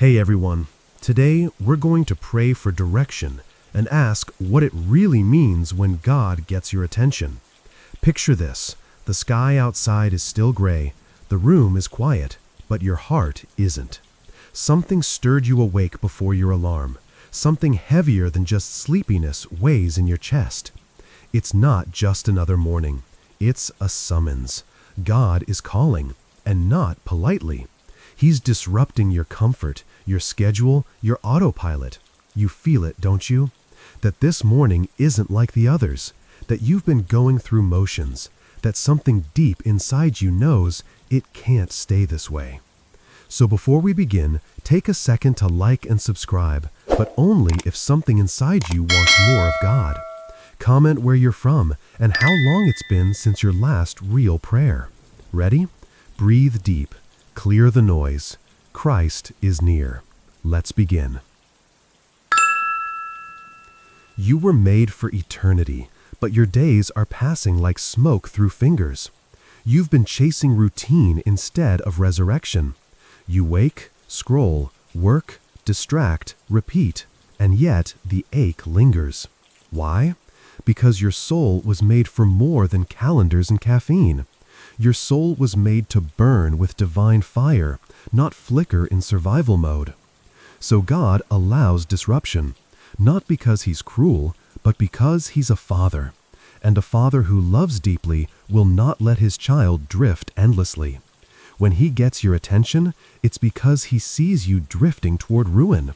Hey everyone, today we're going to pray for direction and ask what it really means when God gets your attention. Picture this: the sky outside is still gray, the room is quiet, but your heart isn't. Something stirred you awake before your alarm. Something heavier than just sleepiness weighs in your chest. It's not just another morning. It's a summons. God is calling, and not politely. He's disrupting your comfort, your schedule, your autopilot. You feel it, don't you? That this morning isn't like the others. That you've been going through motions. That something deep inside you knows it can't stay this way. So before we begin, take a second to like and subscribe, but only if something inside you wants more of God. Comment where you're from and how long it's been since your last real prayer. Ready? Breathe deep. Clear the noise. Christ is near. Let's begin. You were made for eternity, but your days are passing like smoke through fingers. You've been chasing routine instead of resurrection. You wake, scroll, work, distract, repeat, and yet the ache lingers. Why? Because your soul was made for more than calendars and caffeine. Your soul was made to burn with divine fire, not flicker in survival mode. So God allows disruption, not because He's cruel, but because He's a father. And a father who loves deeply will not let his child drift endlessly. When He gets your attention, it's because He sees you drifting toward ruin.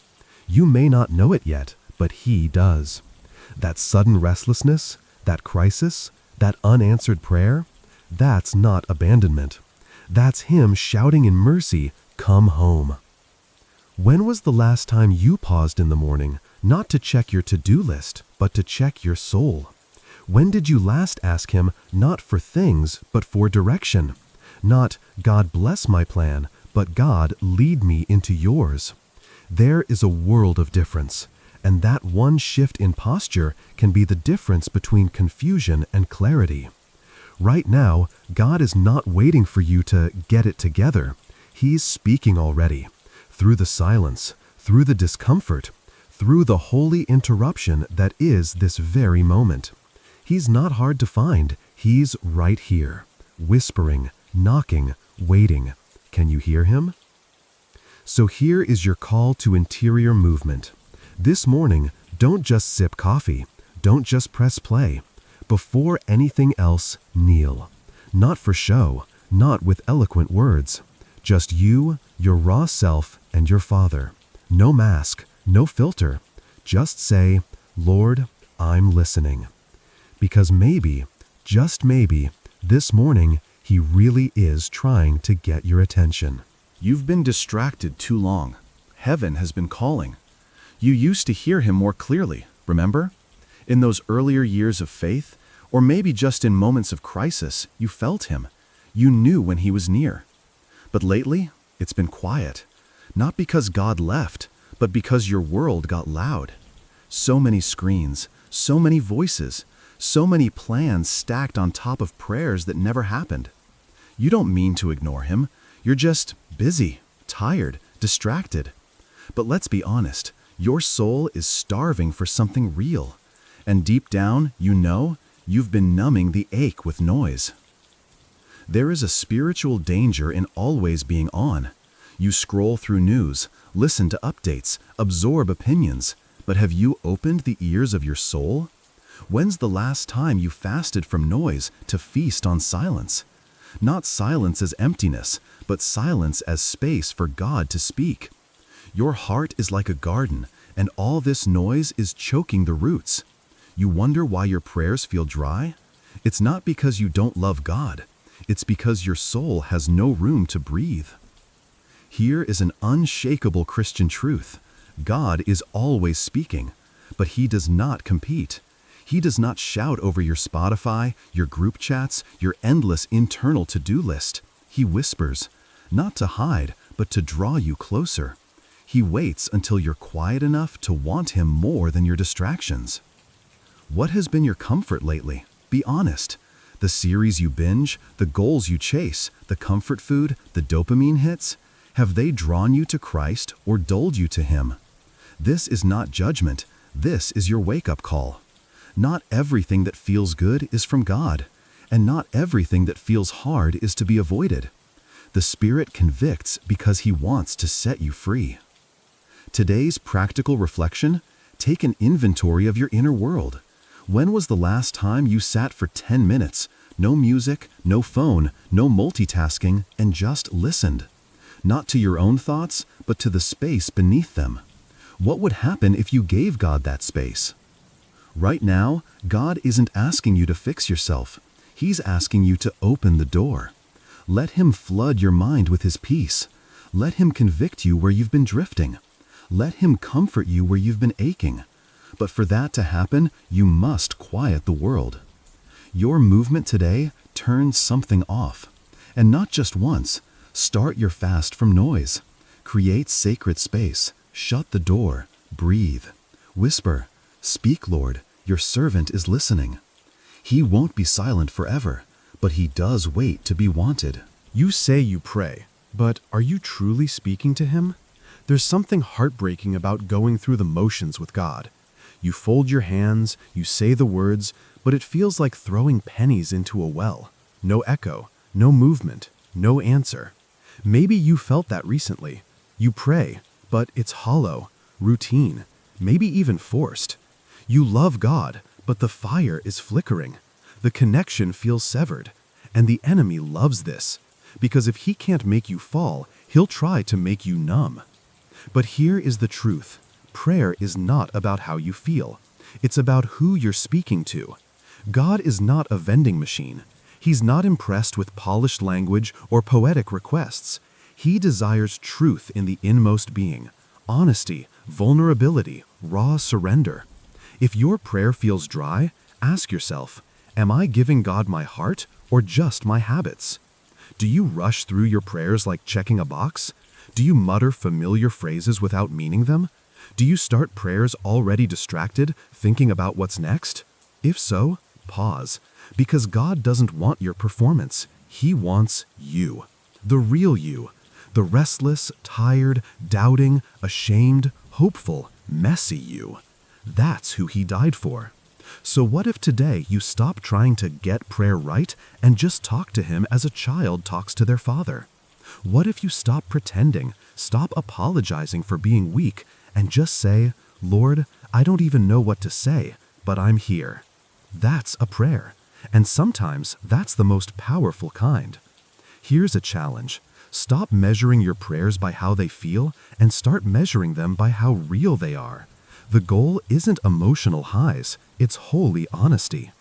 You may not know it yet, but He does. That sudden restlessness, that crisis, that unanswered prayer, that's not abandonment. That's Him shouting in mercy, "Come home." When was the last time you paused in the morning, not to check your to-do list, but to check your soul? When did you last ask Him not for things, but for direction? Not, "God bless my plan," but "God lead me into yours." There is a world of difference, and that one shift in posture can be the difference between confusion and clarity. Right now, God is not waiting for you to get it together. He's speaking already, through the silence, through the discomfort, through the holy interruption that is this very moment. He's not hard to find. He's right here, whispering, knocking, waiting. Can you hear Him? So here is your call to interior movement. This morning, don't just sip coffee. Don't just press play. Before anything else, kneel. Not for show, not with eloquent words. Just you, your raw self, and your Father. No mask, no filter. Just say, "Lord, I'm listening." Because maybe, just maybe, this morning, He really is trying to get your attention. You've been distracted too long. Heaven has been calling. You used to hear Him more clearly, remember? In those earlier years of faith, or maybe just in moments of crisis, you felt Him. You knew when He was near. But lately, it's been quiet. Not because God left, but because your world got loud. So many screens, so many voices, so many plans stacked on top of prayers that never happened. You don't mean to ignore Him. You're just busy, tired, distracted. But let's be honest, your soul is starving for something real. And deep down, you know, you've been numbing the ache with noise. There is a spiritual danger in always being on. You scroll through news, listen to updates, absorb opinions, but have you opened the ears of your soul? When's the last time you fasted from noise to feast on silence? Not silence as emptiness, but silence as space for God to speak. Your heart is like a garden, and all this noise is choking the roots. You wonder why your prayers feel dry? It's not because you don't love God. It's because your soul has no room to breathe. Here is an unshakable Christian truth. God is always speaking, but He does not compete. He does not shout over your Spotify, your group chats, your endless internal to-do list. He whispers, not to hide, but to draw you closer. He waits until you're quiet enough to want Him more than your distractions. What has been your comfort lately? Be honest. The series you binge, the goals you chase, the comfort food, the dopamine hits? Have they drawn you to Christ or dulled you to Him? This is not judgment. This is your wake-up call. Not everything that feels good is from God, and not everything that feels hard is to be avoided. The Spirit convicts because He wants to set you free. Today's practical reflection: take an inventory of your inner world. When was the last time you sat for 10 minutes, no music, no phone, no multitasking, and just listened? Not to your own thoughts, but to the space beneath them. What would happen if you gave God that space? Right now, God isn't asking you to fix yourself. He's asking you to open the door. Let Him flood your mind with His peace. Let Him convict you where you've been drifting. Let Him comfort you where you've been aching. But for that to happen, you must quiet the world. Your movement today turns something off. And not just once. Start your fast from noise. Create sacred space. Shut the door. Breathe. Whisper, "Speak, Lord, your servant is listening." He won't be silent forever, but He does wait to be wanted. You say you pray, but are you truly speaking to Him? There's something heartbreaking about going through the motions with God. You fold your hands, you say the words, but it feels like throwing pennies into a well. No echo, no movement, no answer. Maybe you felt that recently. You pray, but it's hollow, routine, maybe even forced. You love God, but the fire is flickering. The connection feels severed. And the enemy loves this, because if he can't make you fall, he'll try to make you numb. But here is the truth. Prayer is not about how you feel. It's about who you're speaking to. God is not a vending machine. He's not impressed with polished language or poetic requests. He desires truth in the inmost being, honesty, vulnerability, raw surrender. If your prayer feels dry, ask yourself, am I giving God my heart or just my habits? Do you rush through your prayers like checking a box? Do you mutter familiar phrases without meaning them? Do you start prayers already distracted, thinking about what's next? If so, pause, because God doesn't want your performance. He wants you, the real you, the restless, tired, doubting, ashamed, hopeful, messy you. That's who He died for. So what if today you stop trying to get prayer right and just talk to Him as a child talks to their father? What if you stop pretending, stop apologizing for being weak, and just say, "Lord, I don't even know what to say, but I'm here." That's a prayer, and sometimes that's the most powerful kind. Here's a challenge. Stop measuring your prayers by how they feel and start measuring them by how real they are. The goal isn't emotional highs, it's holy honesty.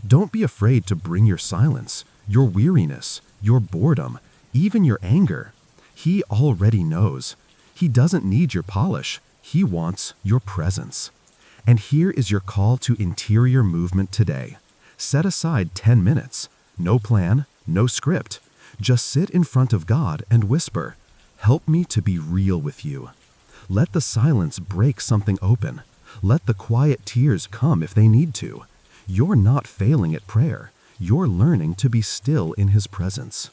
Don't be afraid to bring your silence, your weariness, your boredom, even your anger. He already knows. He doesn't need your polish. He wants your presence. And here is your call to interior movement today. Set aside 10 minutes. No plan, no script. Just sit in front of God and whisper, "Help me to be real with you." Let the silence break something open. Let the quiet tears come if they need to. You're not failing at prayer. You're learning to be still in His presence.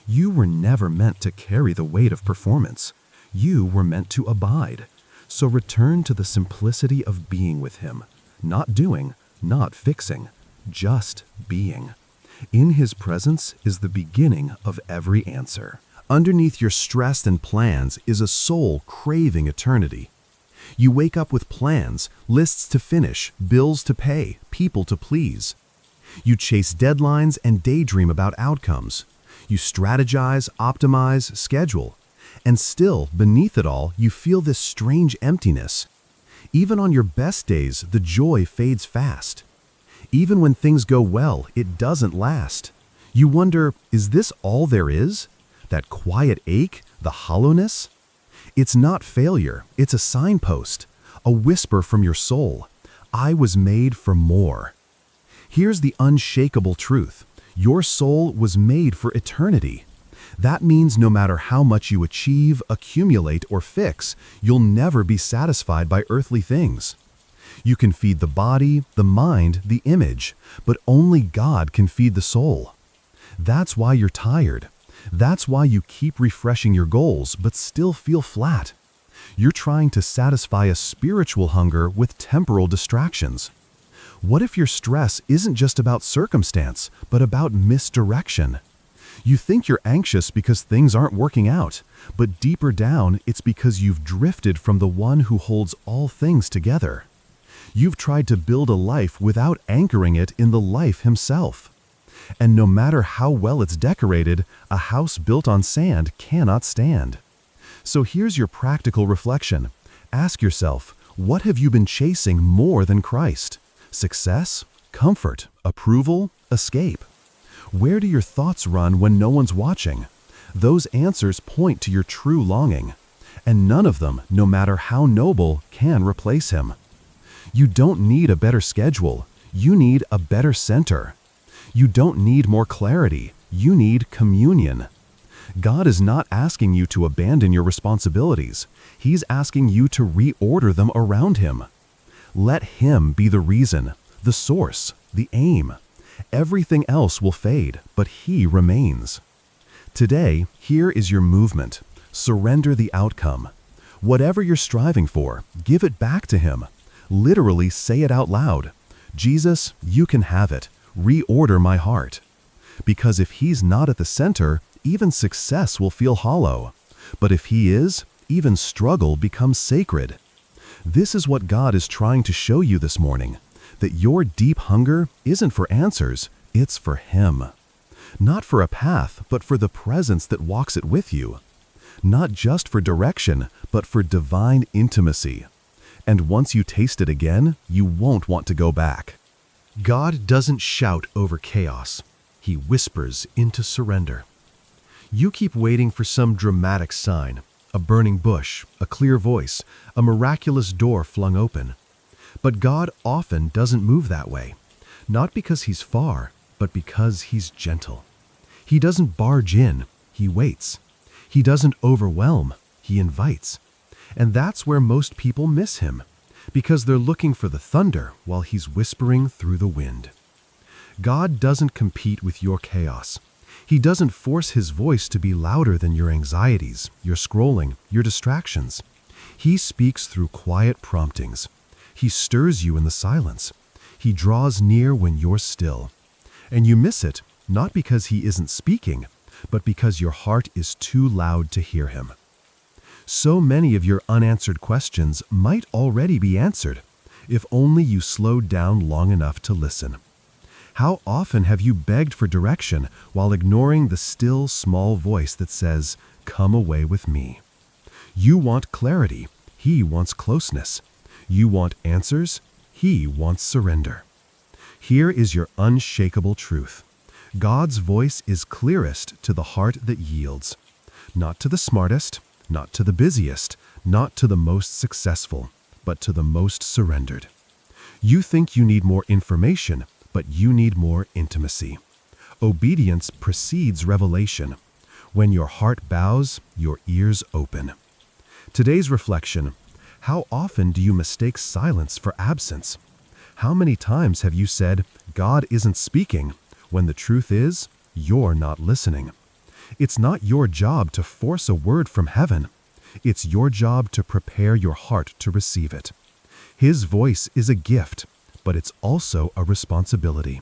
You were never meant to carry the weight of performance. You were meant to abide. So return to the simplicity of being with Him. Not doing, not fixing, just being. In His presence is the beginning of every answer. Underneath your stress and plans is a soul craving eternity. You wake up with plans, lists to finish, bills to pay, people to please. You chase deadlines and daydream about outcomes. You strategize, optimize, schedule. And still, beneath it all, you feel this strange emptiness. Even on your best days, the joy fades fast. Even when things go well, it doesn't last. You wonder, is this all there is? That quiet ache, the hollowness? It's not failure, it's a signpost, a whisper from your soul. I was made for more. Here's the unshakable truth. Your soul was made for eternity. That means no matter how much you achieve, accumulate, or fix, you'll never be satisfied by earthly things. You can feed the body, the mind, the image, but only God can feed the soul. That's why you're tired. That's why you keep refreshing your goals but still feel flat. You're trying to satisfy a spiritual hunger with temporal distractions. What if your stress isn't just about circumstance, but about misdirection? You think you're anxious because things aren't working out, but deeper down, it's because you've drifted from the one who holds all things together. You've tried to build a life without anchoring it in the life himself. And no matter how well it's decorated, a house built on sand cannot stand. So here's your practical reflection. Ask yourself, what have you been chasing more than Christ? Success, comfort, approval, escape? Where do your thoughts run when no one's watching? Those answers point to your true longing. And none of them, no matter how noble, can replace him. You don't need a better schedule. You need a better center. You don't need more clarity. You need communion. God is not asking you to abandon your responsibilities. He's asking you to reorder them around him. Let him be the reason, the source, the aim. Everything else will fade, but he remains. Today, here is your movement. Surrender the outcome. Whatever you're striving for, give it back to him. Literally say it out loud. Jesus, you can have it. Reorder my heart. Because if he's not at the center, even success will feel hollow. But if he is, even struggle becomes sacred. This is what God is trying to show you this morning, that your deep hunger isn't for answers, it's for him. Not for a path, but for the presence that walks it with you. Not just for direction, but for divine intimacy. And once you taste it again, you won't want to go back. God doesn't shout over chaos. He whispers into surrender. You keep waiting for some dramatic sign, a burning bush, a clear voice, a miraculous door flung open. But God often doesn't move that way, not because he's far, but because he's gentle. He doesn't barge in, he waits. He doesn't overwhelm, he invites. And that's where most people miss him, because they're looking for the thunder while he's whispering through the wind. God doesn't compete with your chaos. He doesn't force his voice to be louder than your anxieties, your scrolling, your distractions. He speaks through quiet promptings. He stirs you in the silence. He draws near when you're still. And you miss it, not because he isn't speaking, but because your heart is too loud to hear him. So many of your unanswered questions might already be answered, if only you slowed down long enough to listen. How often have you begged for direction while ignoring the still, small voice that says, "Come away with me"? You want clarity. He wants closeness. You want answers. He wants surrender. Here is your unshakable truth. God's voice is clearest to the heart that yields. Not to the smartest, not to the busiest, not to the most successful, but to the most surrendered. You think you need more information, but you need more intimacy. Obedience precedes revelation. When your heart bows, your ears open. Today's reflection: how often do you mistake silence for absence? How many times have you said, "God isn't speaking," when the truth is, you're not listening? It's not your job to force a word from heaven. It's your job to prepare your heart to receive it. His voice is a gift, but it's also a responsibility.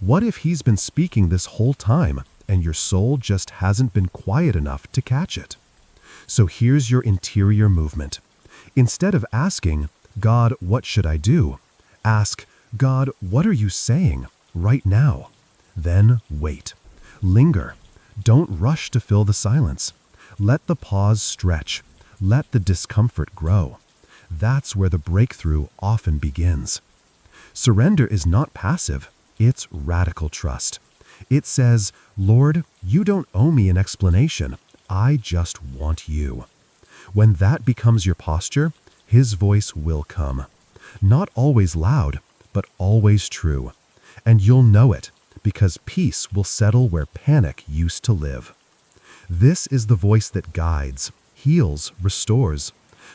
What if he's been speaking this whole time and your soul just hasn't been quiet enough to catch it? So here's your interior movement. Instead of asking, "God, what should I do?" ask, "God, what are you saying right now?" Then wait. Linger. Don't rush to fill the silence. Let the pause stretch. Let the discomfort grow. That's where the breakthrough often begins. Surrender is not passive. It's radical trust. It says, "Lord, you don't owe me an explanation. I just want you." When that becomes your posture, his voice will come. Not always loud, but always true. And you'll know it, because peace will settle where panic used to live. This is the voice that guides, heals, restores,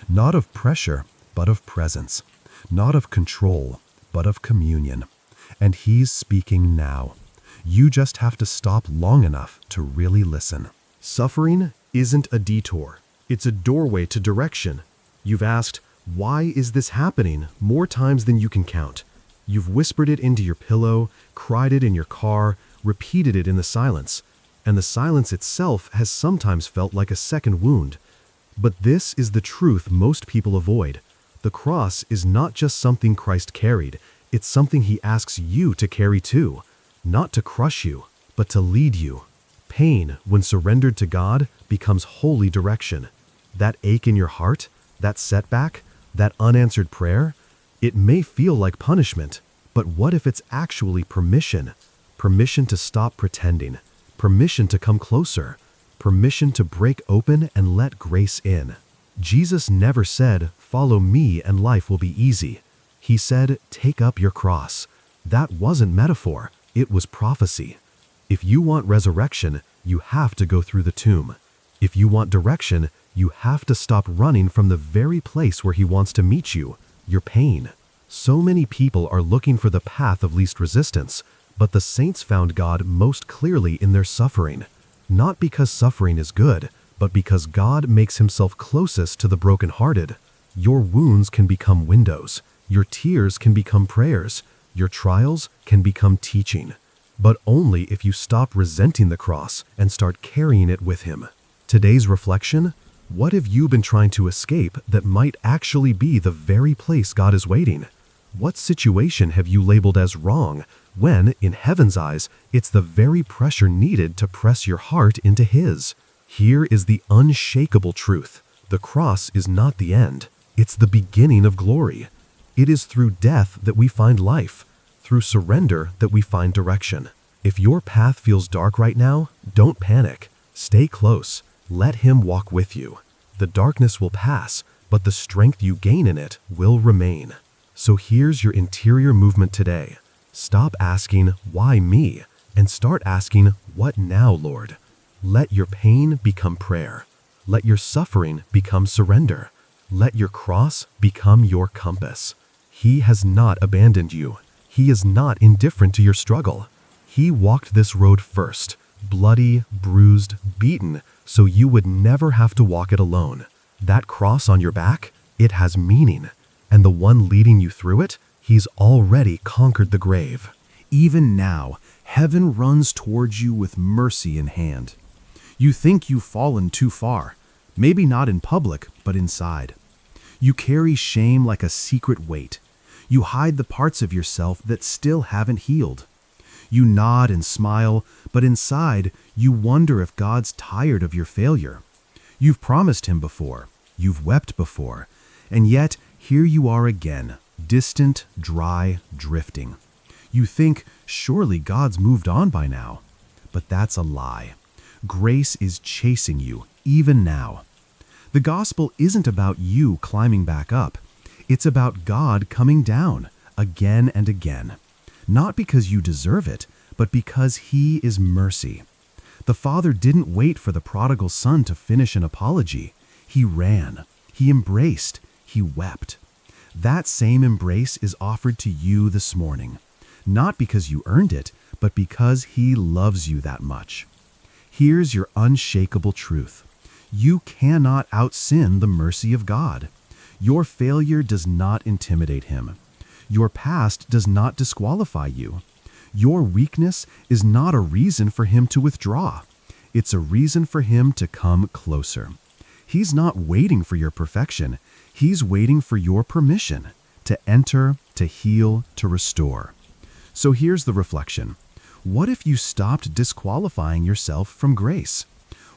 not of pressure, but of presence, not of control, but of communion. And he's speaking now. You just have to stop long enough to really listen. Suffering isn't a detour. It's a doorway to direction. You've asked, "Why is this happening?" more times than you can count. You've whispered it into your pillow, cried it in your car, repeated it in the silence. And the silence itself has sometimes felt like a second wound. But this is the truth most people avoid. The cross is not just something Christ carried, it's something he asks you to carry too. Not to crush you, but to lead you. Pain, when surrendered to God, becomes holy direction. That ache in your heart, that setback, that unanswered prayer, it may feel like punishment, but what if it's actually permission? Permission to stop pretending. Permission to come closer. Permission to break open and let grace in. Jesus never said, "Follow me and life will be easy." He said, "Take up your cross." That wasn't metaphor, it was prophecy. If you want resurrection, you have to go through the tomb. If you want direction, you have to stop running from the very place where he wants to meet you, your pain. So many people are looking for the path of least resistance, but the saints found God most clearly in their suffering. Not because suffering is good, but because God makes himself closest to the brokenhearted. Your wounds can become windows. Your tears can become prayers. Your trials can become teaching. But only if you stop resenting the cross and start carrying it with him. Today's reflection: what have you been trying to escape that might actually be the very place God is waiting? What situation have you labeled as wrong when, in heaven's eyes, it's the very pressure needed to press your heart into his? Here is the unshakable truth. The cross is not the end. It's the beginning of glory. It is through death that we find life, through surrender that we find direction. If your path feels dark right now, don't panic. Stay close. Let him walk with you. The darkness will pass, but the strength you gain in it will remain. So here's your interior movement today. Stop asking, "Why me?" and start asking, "What now, Lord?" Let your pain become prayer. Let your suffering become surrender. Let your cross become your compass. He has not abandoned you. He is not indifferent to your struggle. He walked this road first, bloody, bruised, beaten, so you would never have to walk it alone. That cross on your back, it has meaning. And the one leading you through it, he's already conquered the grave. Even now, heaven runs towards you with mercy in hand. You think you've fallen too far, maybe not in public, but inside. You carry shame like a secret weight. You hide the parts of yourself that still haven't healed. You nod and smile, but inside, you wonder if God's tired of your failure. You've promised him before, you've wept before, and yet here you are again, distant, dry, drifting. You think, surely God's moved on by now. But that's a lie. Grace is chasing you, even now. The gospel isn't about you climbing back up. It's about God coming down, again and again. Not because you deserve it, but because he is mercy. The Father didn't wait for the prodigal son to finish an apology. He ran, he embraced, he wept. That same embrace is offered to you this morning, not because you earned it, but because he loves you that much. Here's your unshakable truth. You cannot out-sin the mercy of God. Your failure does not intimidate him. Your past does not disqualify you. Your weakness is not a reason for him to withdraw. It's a reason for him to come closer. He's not waiting for your perfection. He's waiting for your permission to enter, to heal, to restore. So here's the reflection. What if you stopped disqualifying yourself from grace?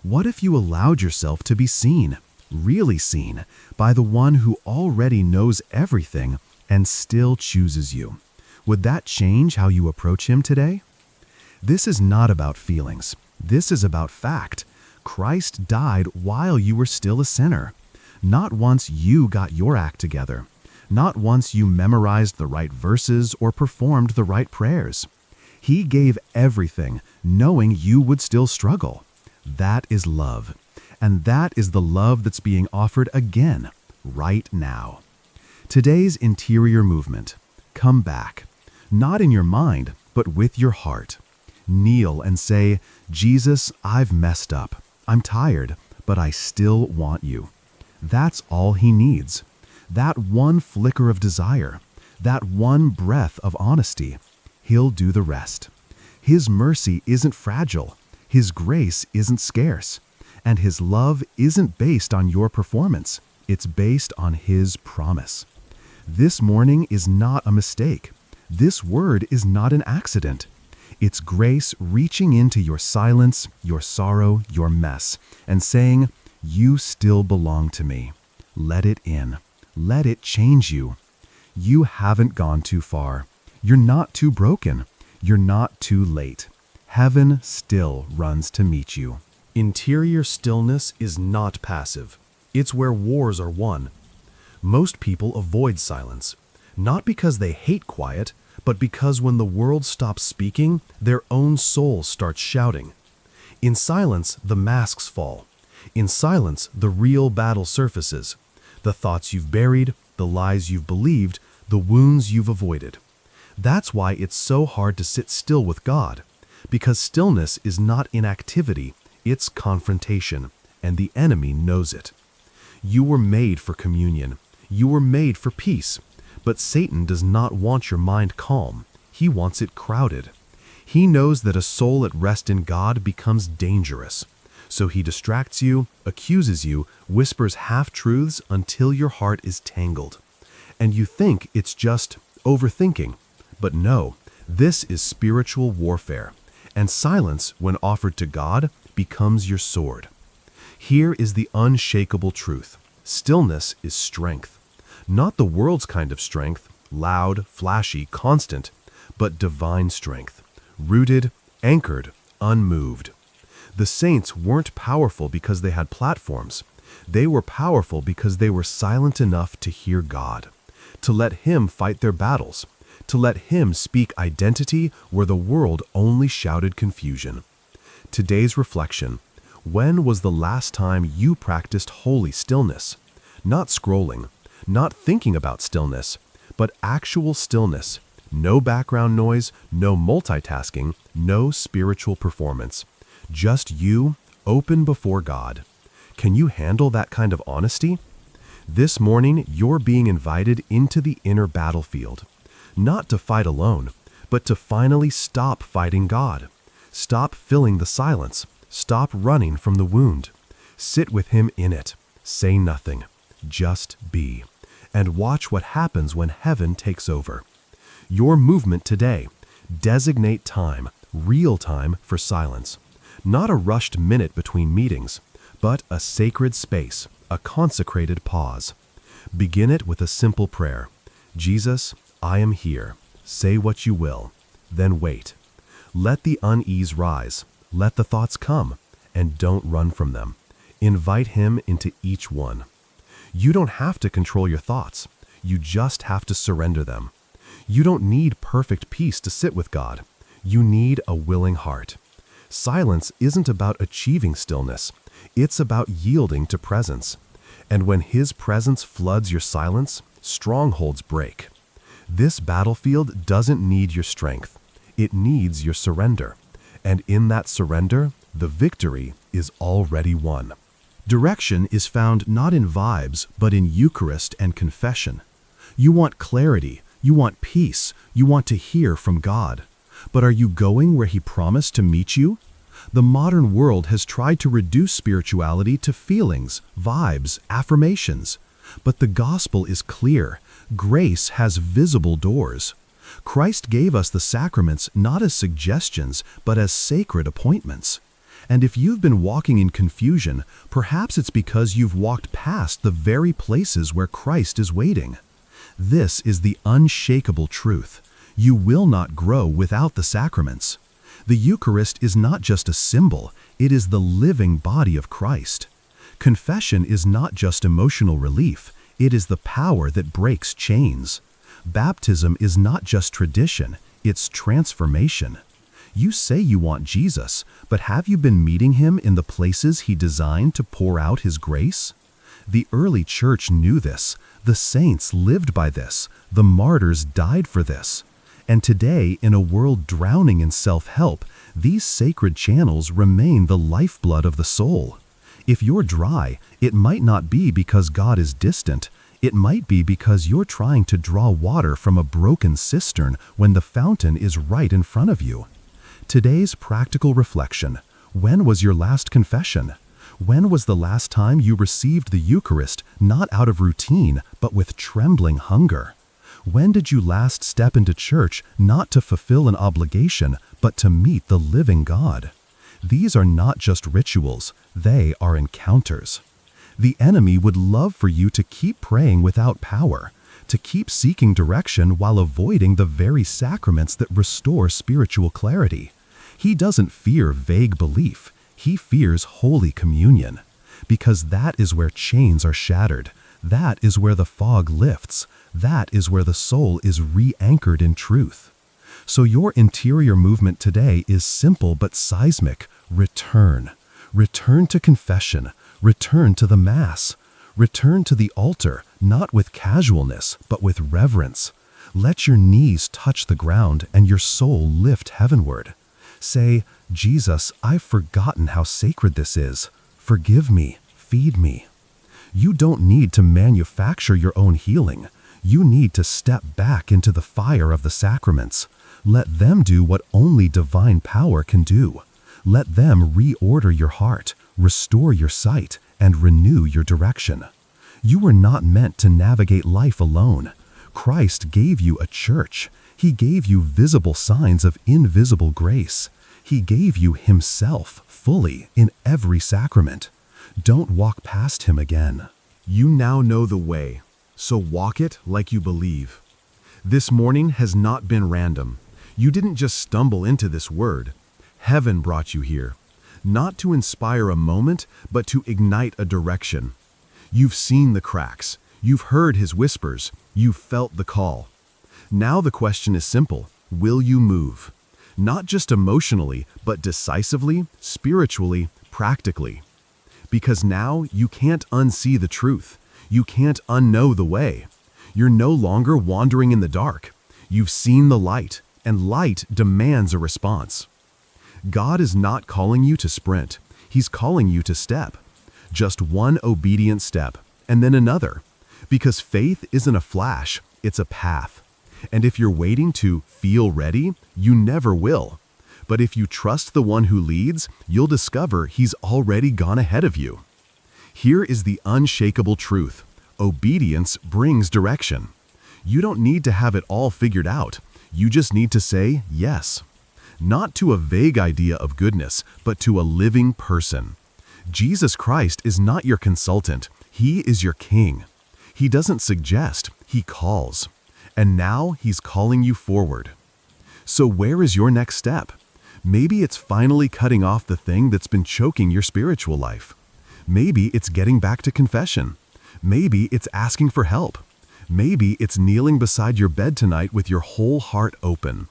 What if you allowed yourself to be seen, really seen, by the one who already knows everything and still chooses you? Would that change how you approach him today? This is not about feelings. This is about fact. Christ died while you were still a sinner. Not once you got your act together. Not once you memorized the right verses or performed the right prayers. He gave everything, knowing you would still struggle. That is love. And that is the love that's being offered again, right now. Today's interior movement. Come back. Not in your mind, but with your heart. Kneel and say, Jesus, I've messed up. I'm tired, but I still want you. That's all he needs. That one flicker of desire, that one breath of honesty. He'll do the rest. His mercy isn't fragile. His grace isn't scarce. And his love isn't based on your performance. It's based on his promise. This morning is not a mistake. This word is not an accident. It's grace reaching into your silence, your sorrow, your mess, and saying, you still belong to me. Let it in. Let it change you. You haven't gone too far. You're not too broken. You're not too late. Heaven still runs to meet you. Interior stillness is not passive. It's where wars are won. Most people avoid silence, not because they hate quiet, but because when the world stops speaking, their own soul starts shouting. In silence, the masks fall. In silence, the real battle surfaces. The thoughts you've buried, the lies you've believed, the wounds you've avoided. That's why it's so hard to sit still with God, because stillness is not inactivity, it's confrontation, and the enemy knows it. You were made for communion. You were made for peace. But Satan does not want your mind calm. He wants it crowded. He knows that a soul at rest in God becomes dangerous. So he distracts you, accuses you, whispers half-truths until your heart is tangled. And you think it's just overthinking. But no, this is spiritual warfare. And silence, when offered to God, becomes your sword. Here is the unshakable truth. Stillness is strength. Not the world's kind of strength, loud, flashy, constant, but divine strength, rooted, anchored, unmoved. The saints weren't powerful because they had platforms. They were powerful because they were silent enough to hear God, to let him fight their battles, to let him speak identity where the world only shouted confusion. Today's reflection: when was the last time you practiced holy stillness? Not scrolling, not thinking about stillness, but actual stillness. No background noise, no multitasking, no spiritual performance. Just you, open before God. Can you handle that kind of honesty? This morning, you're being invited into the inner battlefield. Not to fight alone, but to finally stop fighting God. Stop filling the silence. Stop running from the wound. Sit with him in it. Say nothing. Just be. And watch what happens when heaven takes over. Your movement today: designate time, real time, for silence. Not a rushed minute between meetings, but a sacred space, a consecrated pause. Begin it with a simple prayer. Jesus, I am here. Say what you will. Then wait. Let the unease rise. Let the thoughts come, and don't run from them. Invite him into each one. You don't have to control your thoughts. You just have to surrender them. You don't need perfect peace to sit with God. You need a willing heart. Silence isn't about achieving stillness. It's about yielding to presence. And when his presence floods your silence, strongholds break. This battlefield doesn't need your strength. It needs your surrender. And in that surrender, the victory is already won. Direction is found not in vibes, but in Eucharist and confession. You want clarity, you want peace, you want to hear from God. But are you going where he promised to meet you? The modern world has tried to reduce spirituality to feelings, vibes, affirmations. But the gospel is clear. Grace has visible doors. Christ gave us the sacraments not as suggestions, but as sacred appointments. And if you've been walking in confusion, perhaps it's because you've walked past the very places where Christ is waiting. This is the unshakable truth. You will not grow without the sacraments. The Eucharist is not just a symbol, it is the living body of Christ. Confession is not just emotional relief, it is the power that breaks chains. Baptism is not just tradition, it's transformation. You say you want Jesus, but have you been meeting him in the places he designed to pour out his grace? The early church knew this. The saints lived by this. The martyrs died for this. And today, in a world drowning in self-help, these sacred channels remain the lifeblood of the soul. If you're dry, it might not be because God is distant. It might be because you're trying to draw water from a broken cistern when the fountain is right in front of you. Today's practical reflection: when was your last confession? When was the last time you received the Eucharist, not out of routine, but with trembling hunger? When did you last step into church, not to fulfill an obligation, but to meet the living God? These are not just rituals, they are encounters. The enemy would love for you to keep praying without power, to keep seeking direction while avoiding the very sacraments that restore spiritual clarity. He doesn't fear vague belief, he fears Holy Communion, because that is where chains are shattered, that is where the fog lifts, that is where the soul is re-anchored in truth. So your interior movement today is simple but seismic. Return. Return to confession. Return to the Mass. Return to the altar, not with casualness, but with reverence. Let your knees touch the ground and your soul lift heavenward. Say, Jesus, I've forgotten how sacred this is. Forgive me. Feed me. You don't need to manufacture your own healing. You need to step back into the fire of the sacraments. Let them do what only divine power can do. Let them reorder your heart, restore your sight, and renew your direction. You were not meant to navigate life alone. Christ gave you a church. He gave you visible signs of invisible grace. He gave you Himself fully in every sacrament. Don't walk past Him again. You now know the way, so walk it like you believe. This morning has not been random. You didn't just stumble into this word. Heaven brought you here, not to inspire a moment, but to ignite a direction. You've seen the cracks, you've heard His whispers, you've felt the call. Now the question is simple: will you move? Not just emotionally, but decisively, spiritually, practically. Because now you can't unsee the truth. You can't unknow the way. You're no longer wandering in the dark. You've seen the light, and light demands a response. God is not calling you to sprint. He's calling you to step. Just one obedient step, and then another. Because faith isn't a flash, it's a path. And if you're waiting to feel ready, you never will. But if you trust the one who leads, you'll discover He's already gone ahead of you. Here is the unshakable truth: obedience brings direction. You don't need to have it all figured out. You just need to say yes. Not to a vague idea of goodness, but to a living person. Jesus Christ is not your consultant. He is your King. He doesn't suggest, He calls. And now He's calling you forward. So where is your next step? Maybe it's finally cutting off the thing that's been choking your spiritual life. Maybe it's getting back to confession. Maybe it's asking for help. Maybe it's kneeling beside your bed tonight with your whole heart open.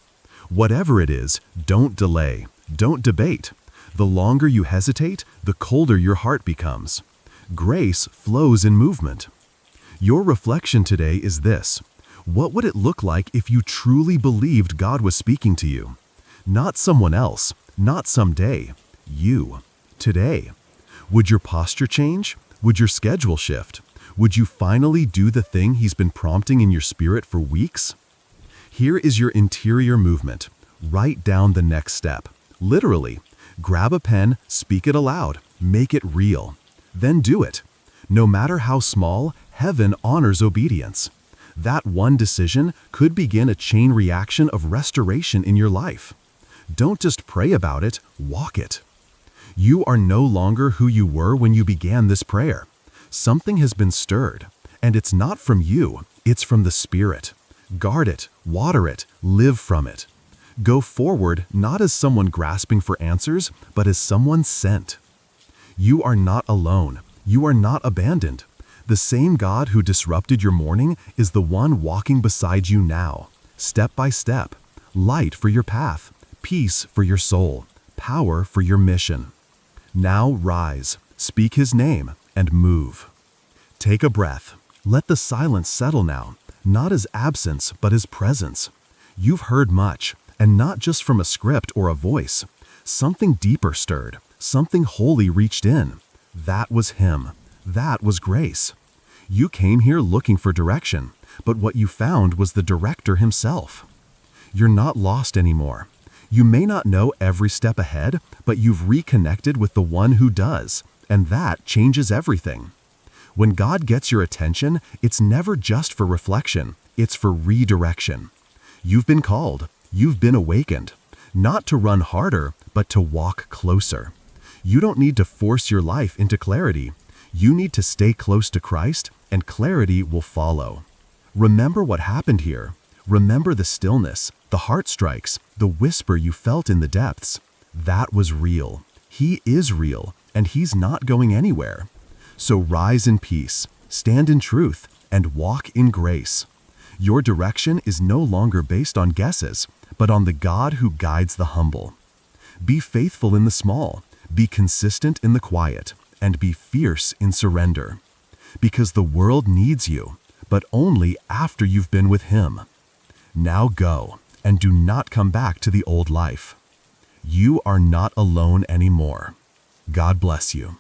Whatever it is, don't delay. Don't debate. The longer you hesitate, the colder your heart becomes. Grace flows in movement. Your reflection today is this: what would it look like if you truly believed God was speaking to you? Not someone else, not someday, you, today. Would your posture change? Would your schedule shift? Would you finally do the thing He's been prompting in your spirit for weeks? Here is your interior movement. Write down the next step. Literally. Grab a pen, speak it aloud, make it real. Then do it. No matter how small, heaven honors obedience. That one decision could begin a chain reaction of restoration in your life. Don't just pray about it, walk it. You are no longer who you were when you began this prayer. Something has been stirred, and it's not from you, it's from the Spirit. Guard it, water it, live from it. Go forward not as someone grasping for answers, but as someone sent. You are not alone. You are not abandoned. The same God who disrupted your morning is the one walking beside you now, step by step. Light for your path, peace for your soul, power for your mission. Now rise, speak His name, and move. Take a breath. Let the silence settle now, not as absence, but as presence. You've heard much, and not just from a script or a voice. Something deeper stirred, something holy reached in. That was Him. That was grace. You came here looking for direction, but what you found was the director Himself. You're not lost anymore. You may not know every step ahead, but you've reconnected with the one who does, and that changes everything. When God gets your attention, it's never just for reflection, it's for redirection. You've been called, you've been awakened, not to run harder, but to walk closer. You don't need to force your life into clarity. You need to stay close to Christ, and clarity will follow. Remember what happened here. Remember the stillness, the heart strikes, the whisper you felt in the depths. That was real. He is real, and He's not going anywhere. So rise in peace, stand in truth, and walk in grace. Your direction is no longer based on guesses, but on the God who guides the humble. Be faithful in the small, be consistent in the quiet, and be fierce in surrender. Because the world needs you, but only after you've been with Him. Now go, and do not come back to the old life. You are not alone anymore. God bless you.